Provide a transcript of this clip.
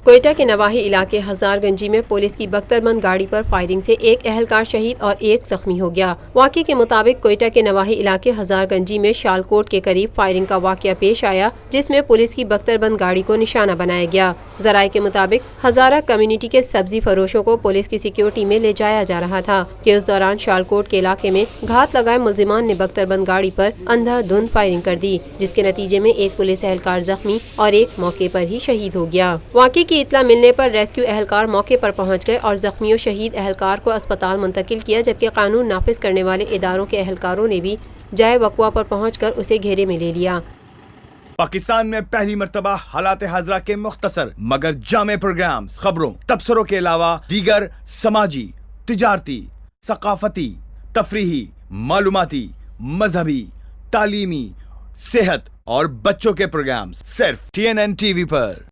کوئٹہ کے نواحی علاقے ہزار گنجی میں پولیس کی بختربند گاڑی پر فائرنگ سے ایک اہلکار شہید اور ایک زخمی ہو گیا۔ واقعے کے مطابق کوئٹہ کے نواحی علاقے ہزار گنجی میں شالکوٹ کے قریب فائرنگ کا واقعہ پیش آیا، جس میں پولیس کی بختربند گاڑی کو نشانہ بنایا گیا۔ ذرائع کے مطابق ہزارہ کمیونٹی کے سبزی فروشوں کو پولیس کی سیکیورٹی میں لے جایا جا رہا تھا کہ اس دوران شالکوٹ کے علاقے میں گھات لگائے ملزمان نے بختربند گاڑی پر اندھا دھند فائرنگ کر دی، جس کے نتیجے میں ایک پولیس اہلکار زخمی اور ایک موقع پر ہی شہید ہو گیا۔ واقعے کی اطلاع ملنے پر ریسکیو اہلکار موقع پر پہنچ گئے اور زخمی و شہید اہلکار کو اسپتال منتقل کیا، جبکہ قانون نافذ کرنے والے اداروں کے اہلکاروں نے بھی جائے وقوع پر پہنچ کر اسے گھیرے میں لے لیا۔ پاکستان میں پہلی مرتبہ حالات حاضرہ کے مختصر مگر جامع پروگرامز، خبروں، تبصروں کے علاوہ دیگر سماجی، تجارتی، ثقافتی، تفریحی، معلوماتی، مذہبی، تعلیمی، صحت اور بچوں کے پروگرامز صرف TNN TV پر۔